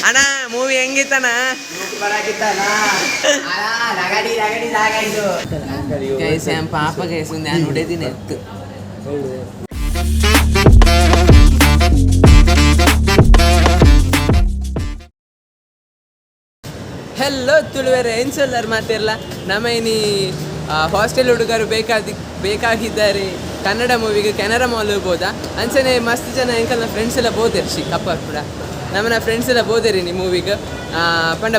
ಅಣ್ಣ ಮೂವಿ ಹೆಂಗಿತ್ತಣ್ಣ? ಪಾಪ ಗೈಸ್ ನಾನು ಹೊಡೆದಿನಿ ಎತ್ತು. ಹೆಲೋ ತುಳುವರೆ ಎನ್ಸಲ್ಲರ್ ಮಾತಿರಲ್ಲ ನಮ್ಮ ಇನಿ ಹಾಸ್ಟೆಲ್ ಹುಡುಗರು ಬೇಕಾಗಿದ್ದಾರೆ ಕನ್ನಡ ಮೂವಿಗೆ ಕೆನರಾ ಮಾಲ್ ಹೋಗ್ಬೋದಾ ಅಂಚನೆ ಮಸ್ತ್ ಜನ ಎಂಕಲ್ನ ಫ್ರೆಂಡ್ಸ್ ಎಲ್ಲ ಬೋದಿರ್ಸಿ ಅಪ್ಪ ಕೂಡ ನಮ್ಮನ್ನ ಫ್ರೆಂಡ್ಸ್ ಎಲ್ಲ ಬೋದಿರಿ ನೀ ಮೂವಿಗೆ ಪಂಡ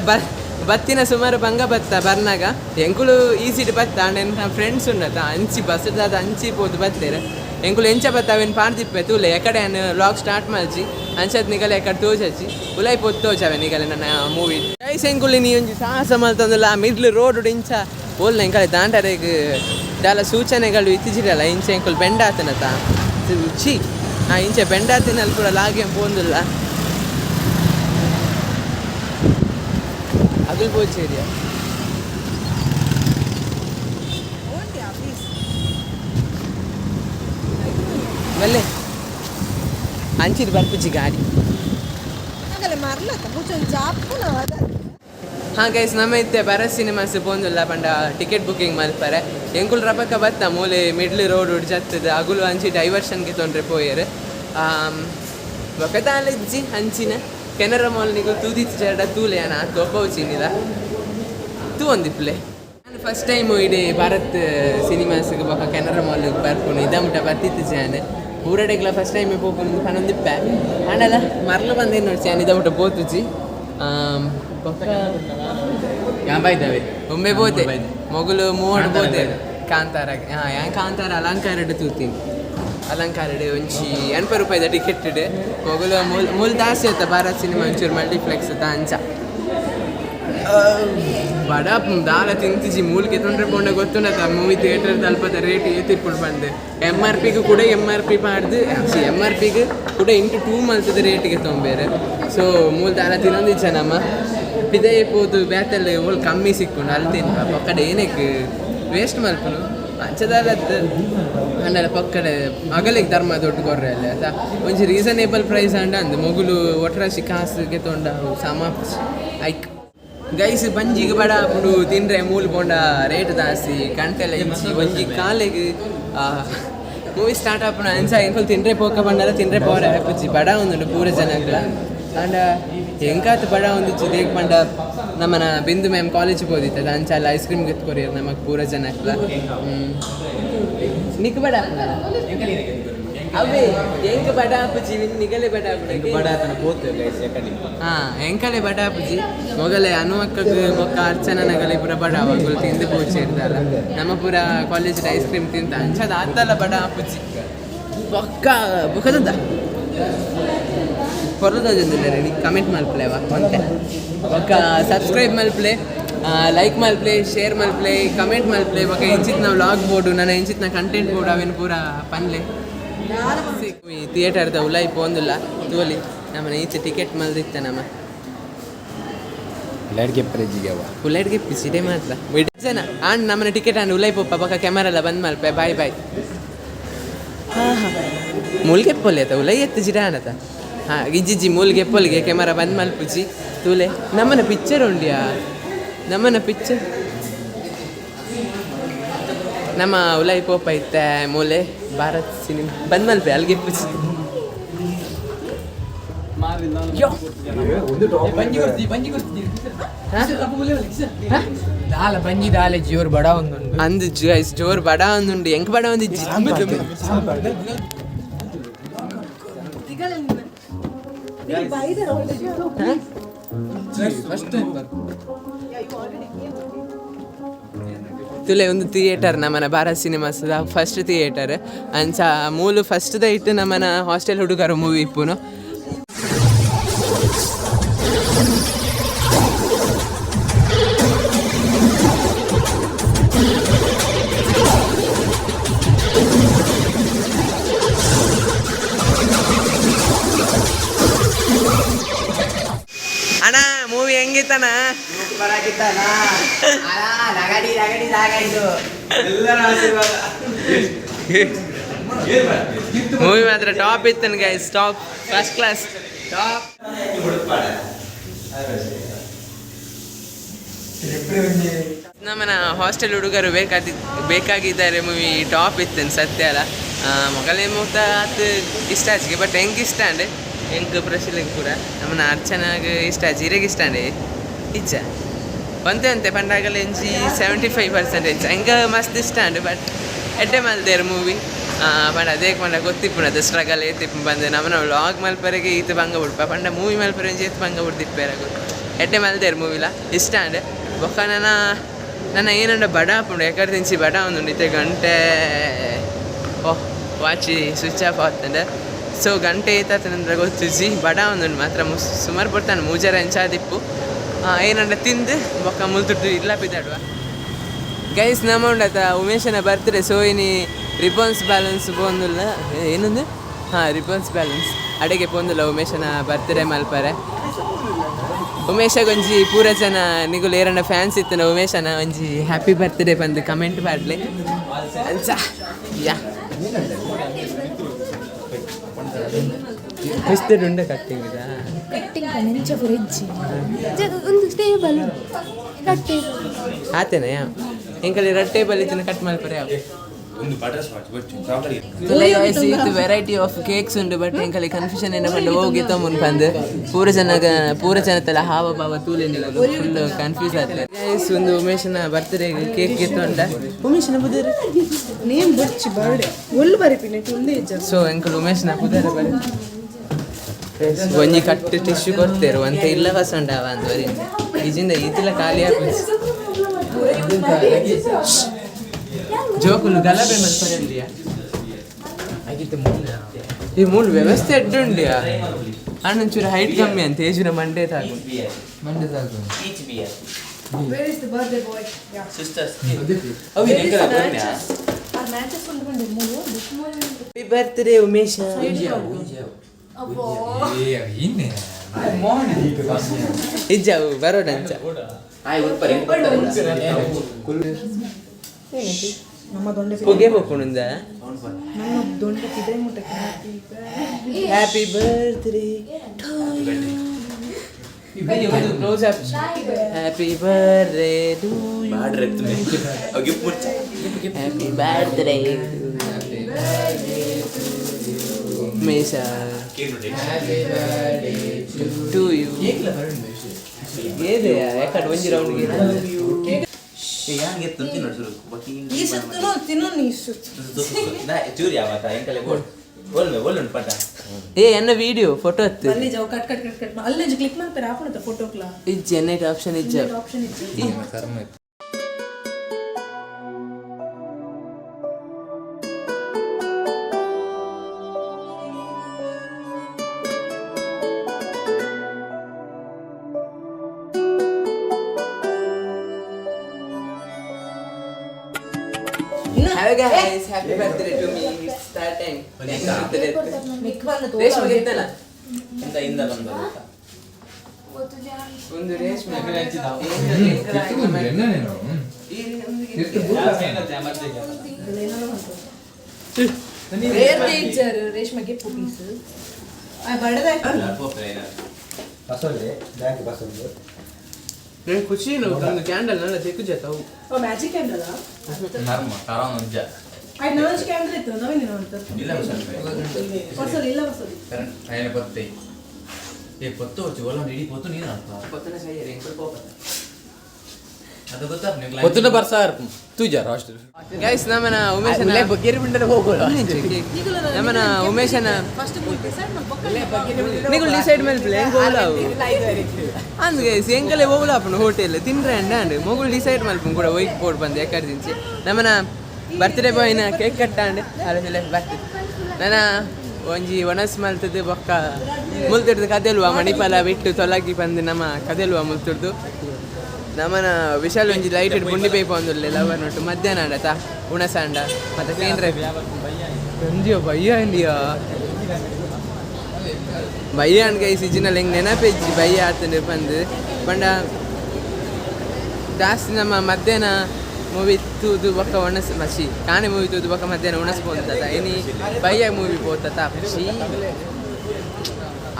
ಬತ್ತಿನ ಸುಮಾರು ಬಂಗ ಬತ್ತ ಬರ್ನಾಗ ಎಂಕುಲು ಈಸಿಡ್ ಬತ್ತ ನನ್ನ ಫ್ರೆಂಡ್ಸ್ ಉಂಡತ ಅಂಚಿ ಬಸ್ದಾದ ಅಂಚಿ ಪೋದು ಬತ್ತೇರೆ ಎಂಕುಲು ಎಂಚ ಬತ್ತಾವೇನು ಪಾಡ್ದಿಪ್ಪೆ ತೂಲೆ ಎಕಡೆ ಲಾಗ್ ಸ್ಟಾರ್ಟ್ ಮಲ್ಚಿ ಅಂಚದ್ ನಿಗಲೆ ಎಕಡೆ ತೋಚಿ ಉಲೈ ಪೋದು ತೋಚವೆ ನಿಗಲೆ ನನ್ನ ಮೂವಿ ಗೈಸ್ ಎಂಕುಲಿ ನೀ ಒಂಜಿ ಸಾಹಸ ಮಲ್ತಂದಿಲ್ಲ ಮಿಡ್ಲ್ ರೋಡ್ ಇಂಚ ಓಲ್ನ ಎಂಕಲೆ ದಾಂಡರೆಗ್ ದಾಲ ಸೂಚನೆಗಳು ಇತ್ತಿಜಿರಲ್ಲ ಇಂಚೆ ಎಂಕುಲು ಬೆಂಡಾತನತ ಛೀ ಇಂಚೆ ಬೆಂಡಾತಿನಲ್ಲಿ ಕೂಡ ಲಾಗೆ ಪೋಂದಿಲ್ಲ ಅಗಲ್ ಪೋಚೇರಿಯ ಮಲ್ಲೆ ಅಂಚಿದ್ ಬರ್ಪುಜಿ ಗಾಡಿ ಹಾಂ ಗೈಸ್ ನಮ್ಮ ಇತ್ತೆ ಬರತ್ ಸಿನಿಮಾಸ್ ಪೋಂದಿಲ್ಲ ಪಂಡ ಟಿಕೆಟ್ ಬುಕ್ಕಿಂಗ್ ಮಲ್ಪರೆ ಎಂಕುಲ್ ರಪಕ್ಕ ಬತ್ತ ಮೂಲೆ ಮಿಡ್ಲ್ ರೋಡ್ ಉಡ್ಜತ್ತದ ಅಗುಲು ಅಂಚಿ ಡೈವರ್ಷನ್ಗೆ ತೊಂದ್ರೆ ಪೋಯರು ಬೊಕತಾಲಿಜ್ಜಿ ಅಂಚಿನ ಕೆನರಾ ಮಾಲ್ ನಿಗು ತೂದಿತ್ತು ಜಡ ತೂಲೆ ಅಣ್ಣ ತೊಬ್ಬೌಚಿನಿದ ತೂ ಒಂದಿಪ್ಲೆ ನಾನು ಫಸ್ಟ್ ಟೈಮು ಇಡೀ ಭಾರತ್ ಸಿನಿಮಾಸ್ಗೆ ಬೊಕ್ಕ ಕೆನರಾ ಮಾಲ್ಗೆ ಬರ್ಪುನು ಇದಮುಟ ಬರ್ತಿತ್ತು ಜಾನೆ ಊರಡೆಗ್ಲ ಫಸ್ಟ್ ಟೈಮ್ ಹೋಗ್ಕೊಂಡು ಪನ್ನೊಂದಿಪ್ಪೆ ಅಣ್ಣಲ್ಲ ಮರ್ಲು ಬಂದೇನು ನೋಡಿ ಚಾನ್ ಇದಮುಟ ಬೋತುಜಿ ಬೊಕ್ಕ ಯಾಂಬಾಯ್ದವೆ ಒಮ್ಮೆ ಬೋತೆ ಮೊಗಲು ಮೂವಡು ಬೋತೆ ಕಾಂತಾರಾಗ ಕಾಂತಾರ ಅಲಂಕಾರಡ್ ತೂತೀನಿ ಅಲಂಕಾರಡ್ ಒಂಚಿ 80 ರೂಪಾಯಿದ ಟಿಕೆಟ್ ಮೊಗಲು ಮೂಲ್ ದಾಸಿ ಆಯ್ತ ಭಾರತ್ ಸಿನಿಮಾ ಒಂಚೂರು ಮಲ್ಟಿಪ್ಲೆಕ್ಸ್ ಅಂಚ ಬಡ ದಾಲ ತಿಂತಿಜಿ ಮೂಲ್ಗೆ ತೊಂದರೆ ಪೋಂಡ ಗೊತ್ತುಂಡತ ಮೂವಿ ಥಿಯೇಟರ್ ತಲ್ಪದ ರೇಟ್ ಏತಿರ್ಕೊಂಡು ಬಂದೆ MRP ಕೂಡ MRP ಮಾಡ್ದು MRP ಕೂಡ × 2 ಮಲ್ತದ ರೇಟಿಗೆ ತೊಂಬೇರೆ ಸೊ ಮೂಲ್ ದಾಲ ತಿನ್ನೊಂದಿಚ್ಚ ನಮ್ಮ ಪಿದೆ ಪೋದು ಬ್ಯಾತಲ್ಲಿ ಓಲ್ ಕಮ್ಮಿ ಸಿಕ್ಕೊಂಡು ಅಲ್ಲಿ ತಿನ್ನ ಪಕ್ಕಡೆ ಏನಕ್ಕೆ ವೇಸ್ಟ್ ಮಲ್ಪನು ಅಂಚದಾಲದ್ದು ಅಂಡಲ್ಲ ಪಕ್ಕಡೆ ಅಗಲಿಗೆ ಧರ್ಮ ದೊಡ್ಡ ಕೊರ್ರೆ ಅಲ್ಲ ಆಯ್ತಾ ಒಂಚಿ ರೀಸನೇಬಲ್ ಪ್ರೈಸ್ ಅಂದು ಮೊಗುಲು ಒಟ್ರಾಶಿ ಕಾಸಿಗೆ ತೊಂಡ ಸಮಾಪ್ಸಿ ಐಕ್ ಗೈಸ್ ಬಂಜಿಗೆ ಬಡ ಹಾಕೊಂಡು ತಿಂದರೆ ಮೂಲು ಬೋಂಡ ರೇಟ್ ಜಾಸ್ತಿ ಕಣ್ತೆಲ್ಲ ಇಂಚಿ ಒಂಜಿ ಕಾಲಿಗೆ ಮೂವಿ ಸ್ಟಾರ್ಟ್ ಆಪಣ ಅನ್ಸ ಎಂಕಲ್ ತಿಂದರೆ ಪೋಕ ಬಂಡಲ್ಲ ತಿಂದರೆ ಪೋರ ಹಾಪುಜಿ ಬಡ ಒಂದು ಪೂರ ಜನಗಳ ಅಂಡ ಹೆಂಗಾತು ಬಡ ಒಂದಿಚ್ಚು ದೇಗ ಪಂಡ ನಮ್ಮನ ಬಿಂದು ಮ್ಯಾಮ್ ಕಾಲೇಜಿಗೆ ಹೋದಿತ್ತದ ಅಂಚಲ್ಲ ಐಸ್ ಕ್ರೀಮ್ ಗೆತ್ಕೊರಿಯರು ನಮಗೆ ಪೂರ ಜನಗಳ ನಿಕ್ ಬಡ ಅವೇ ಹೆಂಗ ಬಡ ಹಾಪುಜಿ ನಿಗಲೆ ಬಡ ಎಂಕಲೆ ಬಡ ಹಾಪುಜಿ ಮೊಗಲೆ ಅನುವಕ್ಕಗೆ ಮೊಕ್ಕ ಅರ್ಚನ ನಗಲೆ ಪೂರ ಬಡ ಅವಾಗಲು ತಿಂದು ಪೋಚಿ ಇರ್ತಾರ ನಮ್ಮ ಪೂರ ಕಾಲೇಜ್ ಐಸ್ ಕ್ರೀಮ್ ತಿಂತ ಅಂಚದ ಆತಲ್ಲ ಬಡ ಹಾಪುಜಿ ಬೊಕ್ಕ ಬೊಕ್ಕದ ಹೊರದೋದಿಲ್ಲ ರೆಡಿ ಕಮೆಂಟ್ ಮಲ್ಪ್ಲೇವ ಅಂತೆ ಒಕ್ಕ ಸಬ್ಸ್ಕ್ರೈಬ್ ಮಲ್ಪ್ಲೆ ಲೈಕ್ ಮಲ್ಪ್ಲೆ ಶೇರ್ ಮಲ್ಪ್ಲೆ ಕಮೆಂಟ್ ಮಲ್ಪ್ಲೆ ಒಕ್ಕ ಇಂಚಿತ್ ನಾವು ಲಾಗ್ ಬೋರ್ಡು ನನ್ನ ಇಂಚಿತ್ ನಾ ಕಂಟೆಂಟ್ ಬೋರ್ಡು ಅವೇನು ಪೂರ ಪನ್ಲೆ ಥಿಯೇಟರ್ದ ಉಲೈ ಪೋಂದಿಲ್ಲ ತೋಲಿ ನಮ್ಮನೆ ಈಚೆ ಟಿಕೆಟ್ ಮಲ್ದಿತ್ತೆ ನಮ್ಮ ಉಲೈಡ್ಗೆ ಪಿಸಿಡೆ ಮಾತ್ರ ಜನ ಆಂಡ್ ನಮ್ಮನೆ ಟಿಕೆಟ್ ಆಂಡ್ ಉಲೈ ಪೋಪ ಬೊಕ್ಕ ಕ್ಯಾಮರಾ ಎಲ್ಲ ಬಂದ್ ಮಲ್ಪೆ ಬಾಯ್ ಬಾಯ್ ಹಾಂ ಹಾಂ ಮೂಲ್ಗೆ ಪೊಲೆ ಆತ ಉಲೈ ಎತ್ತು ಜಿಡ ಆನತ ಹಾಂ ಇಜ್ಜಿಜ್ಜಿ ಮೂಲ್ಗೆ ಪೊಲ್ಗೆ ಕ್ಯಾಮರಾ ಬಂದ್ ಮಲ್ಪುಜಿ ತೂಲೆ ನಮ್ಮನ ಪಿಕ್ಚರ್ ಉಂಡ್ಯಾ ನಮ್ಮನ ಪಿಕ್ಚರ್ ನಮ್ಮ ಉಲೈ ಪೋಪ ಇತ್ತೆ ಮೂಲೆ ಭಾರತ್ ಸಿನಿಮಾ ಬಂದ್ ಮಲ್ಪೆ ಅಲ್ಲಿಗೆ ಪುಜಿ ಜೋರ್ ಬಡ ಒಂದು ಜೋರ್ ಬಡ ಒಂದುಂಡು ಎಂಕ್ ಬಡ ಒಂದು ತುಲೆ ಒಂದು ಥಿಯೇಟರ್ ನಮ್ಮನ ಭಾರತ್ ಸಿನಿಮಾಸ್ ಫಸ್ಟ್ ಥಿಯೇಟರ್ ಅಂಚ ಮೂಲು ಫಸ್ಟ್ದ ಇಟ್ಟು ನಮ್ಮನ ಹಾಸ್ಟೆಲ್ ಹುಡುಗರು ಮೂವಿ ಇಪ್ಪುನು ಅಣ್ಣ ಮೂವಿ ಹೆಂಗಿತ್ತಣ್ಣ? ಸೂಪರ್ ಆಗಿತ್ತಣ್ಣ. ರಗಡಿ ರಗಡಿ ಸಾಗಾಯ್ತು ಎಲ್ಲರ ಆಶೀರ್ವಾದ. ಮೂವಿ ಮಾತ್ರ ಟಾಪ್ ಇತ್ತನ್ guys, top first class top. ನಮ್ಮನ ಹಾಸ್ಟೆಲ್ ಹುಡುಗರು ಬೇಕಾಗಿದ್ದಾರೆ ಮೂವಿ ಟಾಪ್ ಇತ್ತು ಸತ್ಯ ಅಲ್ಲ ಮೊಗಲೇ ಮೂತ ಅದು ಇಷ್ಟ ಆಚಿಗೆ ಬಟ್ ಹೆಂಗೆ ಇಷ್ಟ ಅಂಡೆ ಹೆಂಗೆ ಪ್ರಶಿಲಿಗೆ ಕೂಡ ನಮ್ಮನ ಅರ್ಚನಾಗ ಇಷ್ಟ ಆಚಿ ಇರೆಗೆ ಇಷ್ಟ ಅಂಡೆ ಇಚ್ಛ ಅಂತೆ ಪಂಡಾಗಲ್ಲ ಎಂಜಿ 75% ಹೆಂಗೆ ಮಸ್ತ್ ಇಷ್ಟ ಅಂಡೆ ಬಟ್ ಎಡ್ಡೆ ಮಲ್ದೇರು ಮೂವಿ ಪಂಡ ಅದೇ ಪಂಡ ಗೊತ್ತಿಪ್ಪು ಅದು ಸ್ಟ್ರಗಲ್ ಏತಿಪ್ಪು ಬಂದು ನಮ್ಮನ ವ್ಲಾಗ್ ಮಲ್ಪರೆಗೆ ಈತ ಭಂಗ ಬಿಡ್ಪ ಪಂಡ ಮೂವಿ ಮಲ್ಪರೆ ಎಂಜಿ ಏತ್ ಭಂಗ ಬಿಡ್ತಿಪ್ಪೇರ ಎಡ್ಡೆ ಮಲ್ದೇರು ಮೂವಿಲ ಇಷ್ಟ ಅಂಡೆ ಬೊಕ್ಕ ನನ್ನ ಏನಂಡ ಬಡ ಹಾಕೊಂಡು ಯಾಕಂದ್ರೆ ತಿನ್ಸಿ ಬಡ ಒಂದು ಇತ್ತೆ ಗಂಟೆ ಓಹ್ ವಾಚಿ ಸ್ವಿಚ್ ಆಫ್ ಆಗ್ತಂಡೆ ಸೊ ಗಂಟೆ ಏತಂದ್ರೆ ಗೊತ್ತಿಸಿ ಬಡ ಒಂದು ಮಾತ್ರ ಸುಮಾರು ಬರ್ತಾನೆ ಮೂಜಾರ ಎಂಚಾದಿಪ್ಪು ಏನಂಡ ತಿಂದು ಬೊಕ್ಕ ಮುಲ್ತುಟ್ಟು ಇಲ್ಲ ಬಿದ್ದಾಡುವ ಗೈಸ್ ನಮ್ಮ ಉಂಡತ ಉಮೇಶನ ಬರ್ತ್ಡೇ ಸೊ ಇನಿ ribbons balance ಪೋಂದಿಲ್ಲ ಏನಂದು ribbons balance ಅಡೆಗೆ ಪೋಂದಿಲ್ಲ ಉಮೇಶನ birthday ಮಲ್ಪರೆ ಉಮೇಶಗೊಂಜಿ ಪೂರ ಜನ ನಿಗುಲು ಏರಣ್ಣ ಫ್ಯಾನ್ಸ್ ಇತ್ತನ ಉಮೇಶನ ಒಂಜಿ ಹ್ಯಾಪಿ ಬರ್ತ್ಡೇ ಬಂದು ಕಮೆಂಟ್ ಮಾಡ್ಲಿ ಅಂಚ ಯಾ ಎಷ್ಟು ಉಂಡೆ ಕಟ್ಟಿಂಗ್ ಇದಾ ಆತೇನ ಎಂಕಲ್ಲಿ ರೆಡ್ ಟೇಬಲ್ ಇತ್ತಿನ ಕಟ್ ಮಲ್ಪರೆ ಯಾವ ವೆರೈಟಿ ಆಫ್ ಕೇಕ್ಸ್ ಉಂಟು ಬಟ್ ಎಂಕಲ್ಲಿ ಕನ್ಫ್ಯೂಷನ್ ಏನ ಬಂದು ಹೋಗಿ ತಮ್ಮನ್ ಬಂದು ಪೂರ ಜನತೆಲ್ಲ ಹಾವ ಭಾವ ತೂಲಿನ ಫುಲ್ ಕನ್ಫ್ಯೂಸ್ ಆಗ್ತದೆ ಒಂದು ಉಮೇಶನ ಬರ್ತ್ಡೇ ಕೇಕ್ ಗೆತ್ತೊಂಡ ಉಮೇಶನ ಬುಧರು ನೇಮ್ ಬರ್ಚಿ ಬರ್ಡೆ ಒಳ್ಳೆ ಬರಿಪಿನ ಸೊ ಎಂಕಲ್ ಉಮೇಶನ ಬುಧರು ಬರಿ ಒಂಜಿ ಕಟ್ಟು ಟಿಶ್ಯೂ ಕೊಡ್ತೇರು ಅಂತ ಇಲ್ಲ ಬಸಂಡವ ಅಂದವರಿ ಈಜಿಂದ ಈತಿಲ್ಲ ಖಾಲಿ ಆಫೀಸ್ ಜೋಕುಲು ಗಲಭೆ ಮಲ್ಪರೆಂದಿಯಾ ಆಗಿತ್ತು ಈ ಮೂಲ ವ್ಯವಸ್ಥೆ ಎಡ್ಡುಂಡಿಯಾ ಅಣ್ಣಂಚೂರು ಹೈಟ್ ಕಮ್ಮಿ ಅಂತ ಏಜುನ ಮಂಡೆ ತಾಗು Where is the birthday boy? Yeah. Sisters. Happy birthday Umesh ಇಜ್ಜಾವು ಬರೋಡಂಚ ನಮ್ಮ ದೊಂಡೆ ಪುಗೆ ಬೊಕ್ಕುಂದ ನಮ್ಮ ದೊಂಡೆ ಪಿದೆ ಮುಟ್ಟಕ್ಕೆ happy birthday to you close up happy birthday to you happy birthday Umesha to you ಏದೆ ಯಾಕಡೆ ಒಂಜಿ ರೌಂಡ್ ಗೆ ಏ ಎನ್ನ ವಿಡಿಯೋ ಫೋಟೋ ಹತ್ತು ಅಲ್ಲಿ ಕ್ಲಿಕ್ ಮಾಡ್ತಾರೆ ಹಾಕೊಂಡು ಫೋಟೋಕ್ಲಾ ಇದು ಜನರೇಟ್ ಆಪ್ಷನ್ ಇಜ್ಜ Hello guys, happy birthday to me. It's starting. ರೇಷ್ಮೆ ಗೆತ್ತಲ್ಲ ಇಂದ ಬಂದ ಒಂದು ರೇಷ್ಮೆ ರೇಷ್ಮೆಗೆ ಪೀಸ್ ಖುಷಿ ಒಂದು candle Nalla ತೆಕ್ಕು ಜತಾವು magic candle ನರ್ಮ ತರಾನ್ ಒಂಜ I ನಾಲ್ಕು ಕ್ಯಾಂಡಲ್ ಇತ್ತು ನವೇನೇನು ಅಂತ ಇಲ್ಲ ವರ್ಷದಲ್ಲಿ ಇಲ್ಲ ವರ್ಷದಲ್ಲಿ ayana ಪತ್ತೆ ಏ ಪತ್ತು ಹೊಚ್ಚು ಒಲ್ಲ ಇಡಿ ಪತ್ತು ನೀನು ಅಂತ ಪತ್ತನ ಸೈಯರೆ ಎಂಕಲ್ ಕೋಪತ ಅದು ಗೊತ್ತಾ ನಿಮಗೆ ಪತ್ತನ ಬರ್ಸಾರ್ ತುಜಾರ ಹಾಸ್ಟೆಲ್ ಗೈಸ್ ನಮ್ಮನ ಉಮೇಶನ ಬಗ್ಗೆರಿ ಬಿಂಡರೆ ಹೋಗೋಲ್ಲ ನಮ್ಮನ ಉಮೇಶನ ಫಸ್ಟ್ ಡಿಸೈಡ್ ನಿಗುಲ್ ಡಿಸೈಡ್ ಮೇಲೆ ಪ್ಲೇನ್ ಗೋಲಾವು ಅಂದ್ ಗೈಸ್ ಎಂಕಲೆ ಹೋಗ್ಲಾಪನ ಹೋಟೆಲ್ ತಿನ್ರೆ ಅಂಡ್ ಮೊಗುಲ್ ಡಿಸೈಡ್ ಮಲ್ಪನ್ ಕೂಡ ವೈಟ್ ಬೋರ್ಡ್ ಬಂದು ಯಾಕಡೆ ದಿಂಚಿ ನಮ್ಮನ ಬರ್ತ್ಡೇ ಬಾಯ್ನ ಕೇಕ್ ಕಟ್ಟಾಂಡೆ ಅಲ್ಲ ಬರ್ತಿ ನನ್ನ ಒಂಜಿ ಒಣಸ್ ಮಲ್ತದ್ದು ಬೊಕ್ಕ ಮುಲ್ತಿಡ್ದು ಕದೆಲ್ವ ಮಣಿಪಾಲ ಬಿಟ್ಟು ತೊಲಗಿ ಬಂದು ನಮ್ಮ ಕದೆಲ್ವ ಮುಲ್ತಿಡ್ದು ನಮ್ಮನ ವಿಶಾಲ್ ಒಂಜಿ ಲೈಟ್ ಇಟ್ಟು ಬುಂಡಿ ಪೈಪ ಒಂದುಲ್ಲೆ ಲವರ್ ನೋಟು ಮಧ್ಯಾಹ್ನ ಆಡತ ಉಣಸಾಂಡ ಮತ್ತೆ ಕೇಂದ್ರ ಒಂಜಿಯೋ ಬಯ್ಯ ಇಂಡಿಯಾ ಬಯ್ಯ ಅಣ್ಣ ಗೈ ಸಿಜಿನಲ್ಲಿ ಹೆಂಗೆ ನೆನಪೆಜ್ಜಿ ಬಯ್ಯ ಆತಂದ್ರೆ ಬಂದು ಪಂಡ ಜಾಸ್ತಿ ನಮ್ಮ ಮಧ್ಯಾಹ್ನ ಮೂವಿ ತೂದು ಬೊಕ್ಕ ಒಣಸ್ ಮಸಿ ಕಾಣೆ ಮೂವಿ ತೂದು ಬೊಕ್ಕ ಮಧ್ಯಾಹ್ನ ಉಣಸ್ಬೋದ ಏನಿ ಬಯ್ಯ ಮೂವಿ ಪೋತತ ಖುಷಿ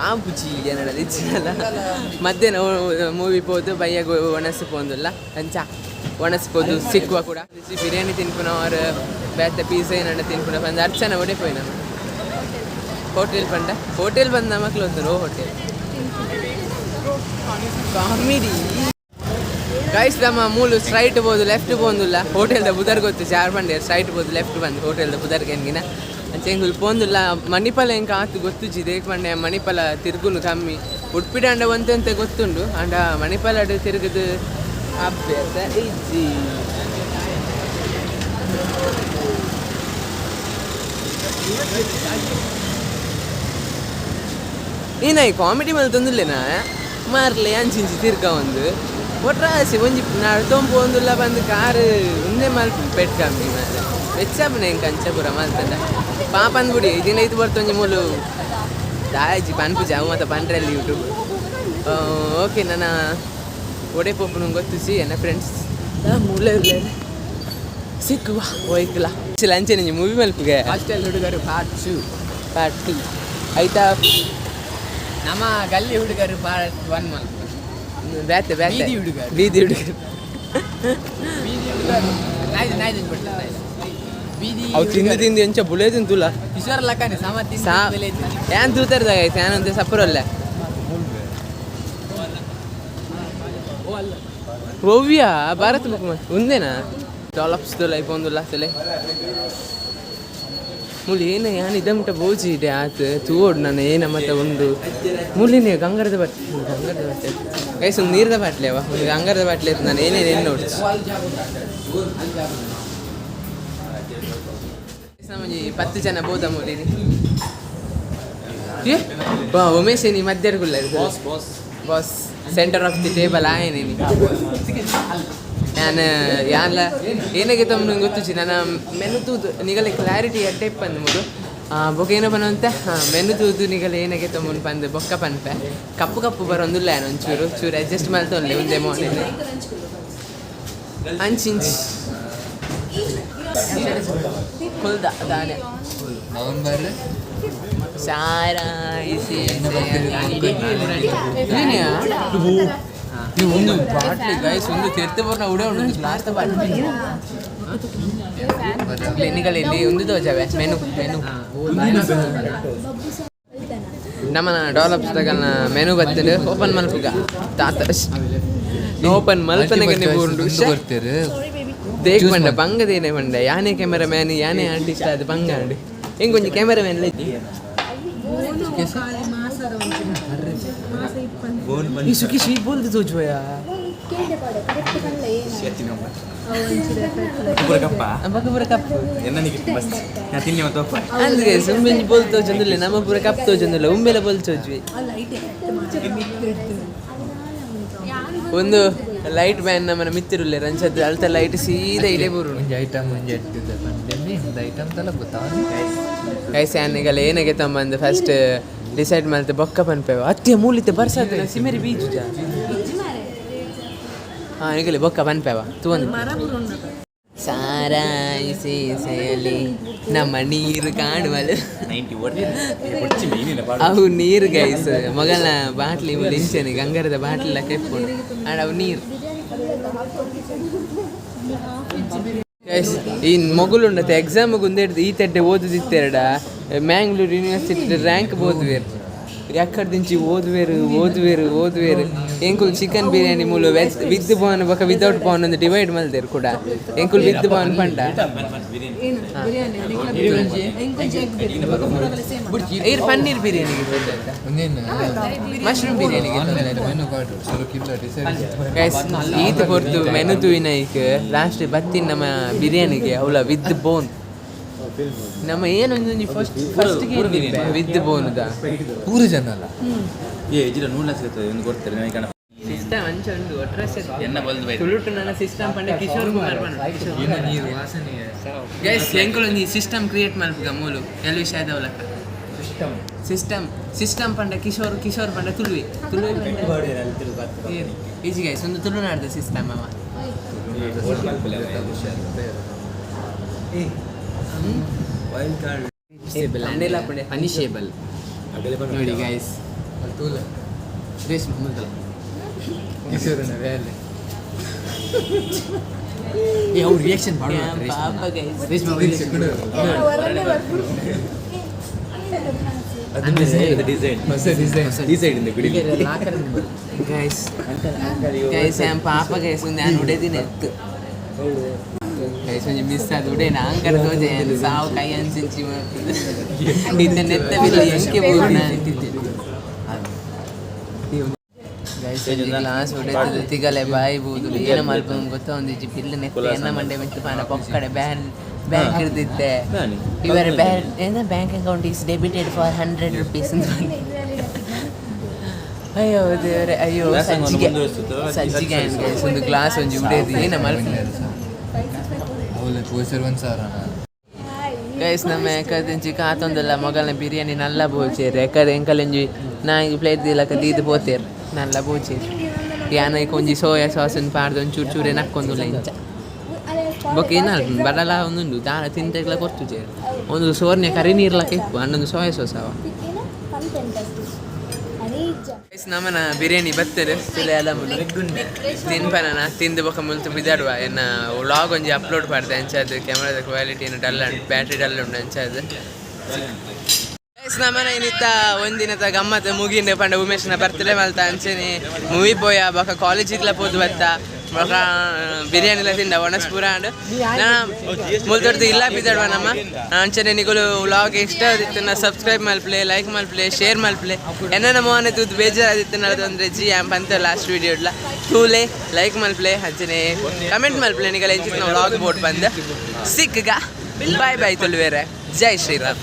ಆ ಬುಜಿ ಏನಲ್ಲ ಇಚ್ಚಿನಲ್ಲ ಮಧ್ಯಾಹ್ನ ಮೂವಿ పోదు ಬಯ್ಯಾಗ ಒಣಸಿಪೋಂದುಲ್ಲ ಅಂಚ ಒಣಸಿಪೋದು ಸಿಕ್ಕುವ ಕೂಡ ಬಿರಿಯಾನಿ ತಿನ್ಪುನವರು ಬೇತೆ ಪೀಸಾ ಏನಣ್ಣ ತಿನ್ಪುನ ಬಂದು ಅರ್ಚನ ಒಡೆಪೋಯ್ ನಾನು ಹೋಟೆಲ್ ಪಂಡ ಹೋಟೆಲ್ ಬಂದ ಮಕ್ಳು ಹೋಗ್ತಾರೆ ಹೋಟೆಲ್ ಕಾಮಿಡಿ ಗೈಸ್ ನಮ್ಮ ಮೂಲು ಸ್ಟ್ರೈಟ್ ಬೋದು ಲೆಫ್ಟ್ పోಂದುಲ್ಲ ಹೋಟೆಲ್ದ ಬುದರ್ ಗೊತ್ತು ಚಾರ್ ಬಂಡೆ ಸ್ಟ್ರೈಟ್ ಬೋದು ಲೆಫ್ಟ್ ಬಂದು ಹೋಟೆಲ್ದ ಬುದರ್ಗೆ ಹೆಂಗಿನ ಅಂಚೆಂಗುಲ್ ಪೋಂದುಲ್ಲ ಮಣಿಪಾಲ ಹೆಂಗೆ ಆತು ಗೊತ್ತುಜಿ ದೇಕ್ ಬಂಡೆ ಮಣಿಪಾಲ ತಿರುಗುನು ಕಮ್ಮಿ ಉಡುಪಿಡ ಅಂಡ ಒಂದಂತೆ ಗೊತ್ತುಂಡು ಅಂಡ ಮಣಿಪಾಲ ತಿರುಗುದು ಅಭ್ಯಾಸ ಇಜ್ಜಿ ನೀನಾಯಿ ಕಾಮಿಡಿ ಮೇಲೆ ತಂದುಲ್ಲೇನಾ ಮಾರ್ಲೆ ಅಂಚಿಂಚಿ ತಿರ್ಕ ಒಂದು ಒಟ್ರಾಸಿ ಒಂಜಿ ನಡ್ತೊಂಪು ಒಂದುಲ್ಲ ಬಂದು ಕಾರು ಒಂದೇ ಮಲ್ಪು ಪೆಟ್ ಕಮ್ಮಿ ಮಾರೆ ವೆಚ್ಚಪ್ಪನ ಹೆಂಗೆ ಕಂಚಪುರ ಮಲ್ತಂಡ ಪಾಪಂದ್ಬಿಡಿ ದಿನ ಇದು ಬರ್ತೊಂಜಿ ಮೂಲು ದಾಯಜಿ ಪನ್ಪುಜಿ ಅವು ಮತ್ತು ಪಂಡ್ರಲ್ಲಿ ಯೂಟ್ಯೂಬ್ ಓಕೆ ನನ್ನ ಒಡೆ ಪೊಪ್ಪು ನಂಗೆ ಗೊತ್ತಿಸಿ ಎನ್ನ ಫ್ರೆಂಡ್ಸ್ ಮೂಲೆ ಸಿಕ್ಕುವ ಹೋಯ್ಕಲ ಲಂಚೆ ನಿಂಗೆ ಮೂವಿ ಮಲ್ಪಿಗೆ ಹಾಸ್ಟೆಲ್ ಹುಡುಗರು ಪಾರ್ಟ್ ಟು ಆಯ್ತಾ ನಮ್ಮ ಗಲ್ಲಿ ಹುಡುಗರು ಪಾರ್ಟ್ 1 ಮಲ್ಪ ಬ್ಯಾತೆ ಬೀದಿ ಹುಡುಗರು. ಬೀದಿ ಹುಡುಗರು ನಾಯ್ದು ಬಿಡ್ತಾರೆ ಬೀದಿ ಅವು ತಿಂದು ತಿಂದು ಎಂಚ ಬುಳೆ ತಿಂತುಲ್ಲ ಕಿಶೋರ್ ಲಕ್ಕನೆ ಸಮತಿ ಏನ್ ತೂತಾರ್ದಾಗ ಆಯ್ತು ಏನಂತೆ ಸಪ್ಪರಲ್ಲ ಓವ್ಯ ಭಾರತ ಬುಕ್ ಒಂದೇನಾ ಡಾಲಪ್ಸ್ ಲೈಫ್ ಒಂದುಲ್ಲ ಸಲೆ ಮುಳಿ ಏನ ಯಾನ್ ಇದಮಟ ಬೋಜಿ ಇದೆ ಆತು ತೂೋಡು ನಾನು ಏನ ಮತ್ತೆ ಒಂದು ಮುಳಿನೇ ಗಂಗಾರದ ಬಟ್ಟೆ ಗೈಸ್ ಒಂದು ನೀರದ ಬಾಟ್ಲಿ ಅವ ಒಂದು ಗಂಗಾರದ ಬಾಟ್ಲಿ ಇತ್ತು ನಾನು ಏನೇನು ನೋಡಿ ನಮಗೆ 10 ಜನ ಬೋದ ಮೂಲಿನಿ ಬಾ ಉಮೇಶ್ ನೀ ಮಧ್ಯಾಹ್ನಗುಲ್ಲ boss centre of the table ಆಯೇನೇನಿ ನಾನು ಯಾನ್ಲ ಏನಾಗೆ ತಮ್ಮ ಗೊತ್ತಿಚ್ಚಿ ನನ್ನ ಮೆನು ತೂದು ನಿಗಲೆ ಕ್ಲಾರಿಟಿ ಟೈಪ್ ಬಂದು ಮುದು ಬೊಕ್ಕ ಏನೋ ಬನ್ನಂತೆ ಮೆನು ತೂದು ನಿಗಲೆ ಏನಾಗೆ ತಮ್ಮನ್ ಬಂದು ಬೊಕ್ಕ ಪನ್ಪೆ ಕಪ್ಪು ಬರೋಂದಿಲ್ಲ ಏನು ಒಂಚೂರು ಚೂರು ಅಡ್ಜಸ್ಟ್ ಮಾಡ್ತೊಂಡೆ ಒಂದೇ ಮೋನೇನೆ ಅಂಚಿಂಚಿ ಕುಲ್ದ ದಾನೆ ನವೆಂಬರ್ ಸಾರಾಯಿಸಿ ಒಂದು ಬಾಟ್ಲಿ ಗೈಸ್ ಒಂದು ತಿರ್ತಪೂರ್ಣ ಉಡೇ ಉಂಟು ಲಾಸ್ಟ್ ಬಾಟ್ಲಿ ಕ್ಲಿನಿಕಲ್ಲಿ ಒಂದು ತೋಜಾವೆ ಮೆನು ನಮ್ಮ ಡೆವಲಪ್ಸ್ ತಗಲ್ನ ಮೆನು ಬರ್ತದೆ ಓಪನ್ ಮಲ್ಪುಗ ತಾತ ಓಪನ್ ಮಲ್ಪನೆಗೆ ನೀವು ಬರ್ತೀರಿ ದೇಕ್ ಬಂಡ ಬಂಗದೇನೆ ಬಂಡ ಯಾನೇ ಕ್ಯಾಮೆರಾ ಮ್ಯಾನ್ ಯಾನೇ ಆರ್ಟಿಸ್ಟ್ ಅದು ಬಂಗ ಅಂಡಿ ಹೆಂಗೆ ಒಂಜಿ ಕ್ಯಾಮೆರಾ ಮ್ಯಾನ್ ಈ ಸುಖಿ ಶೀ ಬೋಲ್ದು ತೋಜುವಯ ಪೂರ ಕಪ್ ಅಂದ್ರೆ ಸುಂಬೆಂಜಿ ಬೋಲ್ ತೋಜೊಂದಿಲ್ಲ ನಮ್ಮ ಪೂರ ಕಪ್ ತೋಜೊಂದಿಲ್ಲ ಉಂಬೆಲ ಬೋಲ್ ತೋಜ್ವಿ ಒಂದು ಲೈಟ್ ಮ್ಯಾನ್ ನಮ್ಮನ್ನ ಮಿತ್ತಿರುಲ್ಲ ರಂಚದ್ದು ಅಳ್ತ ಲೈಟ್ ಸೀದಾ ಇಡೇ ಬರು ಐಟಮ್ ಐಟಮ್ ತಲ ಗೊತ್ತಾ ಗೈಸ್ ಯಾನಿಗಲ್ಲ ಏನಾಗೆ ತಮ್ಮಂದು ಫಸ್ಟ್ ಡಿಸೈಡ್ ಮಾಡ್ತೆ ಬೊಕ್ಕ ಪನ್ಪೇವ ಅತ್ಯ ಮೂಲಿತೆ ಬರ್ಸಾದ ಸಿಮೆರಿ ಬೀಜ ಹಾಂ ಈಗಲೇ ಬೊಕ್ಕ ಪನ್ಪೇವ ತೂಂದು ಸಾರಾಯಿಸಿ ಸೆಯಲಿ ನಮ್ಮ ನೀರು ಕಾಣುವಲು ಅವು ನೀರು ಗೈಸ್ ಮಗನ ಬಾಟ್ಲಿ ಇಂಚನೆ ಗಂಗಾರದ ಬಾಟ್ಲಿಲ್ಲ ಕೆಪ್ಕೊಂಡು ಆಡ ಅವು ನೀರು ಗೈಸ್ ಈ ಮಗುಲುಂಡತ್ತೆ ಎಕ್ಸಾಮಿಗೆ ಒಂದೇಡ್ದು ಈ ತೆಡ್ಡೆ ಓದುದಿತ್ತೆರಡ ಮ್ಯಾಂಗ್ಳೂರು ಯೂನಿವರ್ಸಿಟಿ ರ್ಯಾಂಕ್ ಬೋದ್ವೇರು ಎಕ್ಕಡ್ದಿಂಚಿ ಓದುವೇರು ಎಂಕುಲ್ ಚಿಕನ್ ಬಿರಿಯಾನಿ ಮೂಲು ವೆಜ್ ವಿತ್ ಪಾನ್ ಬೊಕ ವಿತೌಟ್ ಪಾನ್ ಒಂದು ಡಿವೈಡ್ ಮಲ್ದೇರು ಕೂಡ ಎಂಕುಲ್ ವಿತ್ ಪಾನ್ ಪಂಡ ಇರ್ ಪನ್ನೀರ್ ಬಿರಿಯಾನಿಗೆ ಮಶ್ರೂಮ್ ಬಿರಿಯಾನಿಗೆ ಈತ ಕೊರ್ತು ಮೆನು ತೂಯಿನೈಕ್ ಲಾಸ್ಟ್ ಬತ್ತಿನ ನಮ್ಮ ಬಿರಿಯಾನಿಗೆ ಅವಳ ವಿತ್ ಬೋನ್ ನಮ್ಮ ಏನೊಂದು ಫಸ್ಟ್ ವಿತ್ ಬೋನ್ದ ಪೂರ ಜನ ಅಲ್ಲ ಸಿಸ್ಟಮ್ ಅಂಚ ಉಂಡು ಒಟ್ರೆ ತುಳುಟು ನನ್ನ ಸಿಸ್ಟಮ್ ಪಂಡ ಕಿಶೋರ್ ಕುಮಾರ್ ಗೈಸ್ ಎಂಕುಲೊಂದು ಸಿಸ್ಟಮ್ ಕ್ರಿಯೇಟ್ ಮಾಡ್ಬೇಕ ಮೂಲು ಎಲ್ಲ ವಿಷಯದವಲಕ್ಕ ಸಿಸ್ಟಮ್ ಪಂಡ ಕಿಶೋರ್ ಪಂಡ ತುಳುವಿ ಈಜಿ ಗೈಸ್ ಒಂದು ತುಳುನಾಡ್ದ ಸಿಸ್ಟಮ್ ಅವ ಪನಿಷೇಬಲ್ ನೋಡಿ ಗೈಸ್ Tulu. ರೇಷ್ಮೆ ಮುಂದಲ ಹೆಸರನ್ನ ಬೇರೆ ಅವ್ರ ರಿಯಾಕ್ಷನ್ ರೇಷ್ಮೆ ಗೈಸ್ ಪಾಪ ಗೈಸ್ ನಾನು ಉಡೇದಿನ ಎತ್ತು ಗೈಸ್ ಒಂಜಿ ಮಿಸ್ ಅದು ಉಡೇ ನಾಂಕರ ತೋಜೆ ಸಾವು ಕೈ ಅನ್ಸಿಂಚಿ ಮಾಡ್ತದೆ ಇದನ್ನ ನೆತ್ತವಿಲ್ಲ ಎಂಕೆ ಬೋರ್ನ ಗೈಸ್ ಗ್ಲಾಸ್ ಹೊಡೆದು ತಿಗಲೆ ಬಾಯ್ಬೋದು ಏನು ಮಲ್ಪಂಗೆ ಗೊತ್ತಾ ಒಂದಿಜ್ಜಿ ಪಿಲ್ಲ ನೆತ್ತೆ ಎನ್ನ ಮಂಡೆ ಮೆಟ್ಟು ಪಾನ ಪೊಕ್ಕಡೆ ಬ್ಯಾಂಕ್ ಹಿಡ್ದಿದ್ದೆ ಇವರ bank account is debited for 100 rupees ಅಯ್ಯೋ ದೇವರೇ ಅಯ್ಯೋ ಸಜ್ಜಿಗೆ ಗೈಸ್ ಒಂದು ಗ್ಲಾಸ್ ಒಂಜಿ ಉಡೇದು ಏನ ಮಲ್ಪ ಗೈಸ್ ನಮ್ಮ ಯಾಕಂಚಿ ಕಾತೊಂದಲ್ಲ ಮೊಗಲ್ನ ಬಿರಿಯಾನಿ ನಲ್ಲ ಬೋಚೇರಿ ಯಾಕಂದ್ರೆ ಎಂಕಲೆಂಜಿ ನಾಯಿ ಪ್ಲೇಟ್ ದಿಲಕ ದೀದು ಪೋತೇರು ನಲ್ಲ ಬೋಚೇರಿ ಯಾನ ಕೊಂಜಿ ಸೋಯಾ ಸಾಸನ್ನು ಪಾಡ್ದು ಒಂದು ಚೂರು ಚೂರೇ ನಕ್ಕೊಂದು ಲಂಚ ಬೊಕ್ಕ ಏನಲ್ಲ ಬಡಲ ಒಂದುಂಡು ದಾರ ತಿಂತೆಗ್ಲ ಕೊರ್ತು ಚೇರು ಒಂದು ಸೋರ್ನೆ ಕರಿ ನೀರ್ಲಕ್ಕೆ ಇಪ್ಪು ಅನ್ನೊಂದು ಸೋಯಾ ಸಾಸ್ ಅವ ನಮ್ಮನ ಬಿರಿಯಾನಿ ಬರ್ತದೆ ತಿಳಿ ಎಲ್ಲ ತಿನ್ಪನ ತಿಂದು ಬೊಕ್ಕ ಮುಲ್ತು ಬಿದ್ದಾಡುವ ಎನ್ನ ವ್ಲಾಗ್ ಒಂಜಿ ಅಪ್ಲೋಡ್ ಮಾಡ್ದೆ ಅಂಚದು ಕ್ಯಾಮ್ರಾದ ಕ್ವಾಲಿಟಿ ಡಲ್ ಉಂಟು ಬ್ಯಾಟ್ರಿ ಡಲ್ ಉಂಟು ಅಂಚದು ನಮ್ಮನ ಏನಿತ್ತ ಒಂದಿನದ ಗಮ್ಮತ್ತು ಮುಗಿಂಡೆ ಪಂಡ ಉಮೇಶ್ನ ಬರ್ತಡೇ ಮಲ್ತ ಅಂಚೆನೆ ಮೂವಿ ಪೋಯ ಬೊಕ್ಕ ಕಾಲೇಜಿಗ್ಲ ಪೋದು ಬತ್ತ ಬೊಕ್ಕ ಬಿರಿಯಾನಿಲ ತಿಂಡ ಒಣಸ್ಪೂರ ಮುಲ್ತೊಡ್ದು ಇಲ್ಲ ಬಿದ್ದಾಡುವ ನಮ್ಮ ಅಂಚನೆ ನಿಗುಲು ವ್ಲಾಗ್ ಇಷ್ಟ ಆದಿತ್ತು ನಾ ಸಬ್ಸ್ಕ್ರೈಬ್ ಮಲ್ಪ್ಲೆ ಲೈಕ್ ಮಲ್ಪ್ಲೆ ಶೇರ್ ಮಲ್ಪ್ಲೆ ಎನ್ನ ಮೋನೆ ತೂದು ಬೇಜಾರಾದಿತ್ತು ನಡದೊಂದ್ರೆ ಜಿ ಆ್ಯಂಪ್ ಅಂತ ಲಾಸ್ಟ್ ವೀಡಿಯೋ ಇಡ್ಲ ತೂಲೆ ಲೈಕ್ ಮಲ್ಪ್ಲೆ ಅಂಚನೆ ಕಮೆಂಟ್ ಮಲ್ಪ್ಲೆ ನಿಗಲ ಎಂಚಿತ್ ನಾವು ವ್ಲಾಗ್ ಬೋಟ್ ಬಂದು ಸಿಕ್ಕಗ ಬಾಯ್ ಬಾಯ್ ತುಳುವೇರೆ ಜೈ ಶ್ರೀರಾಮ್.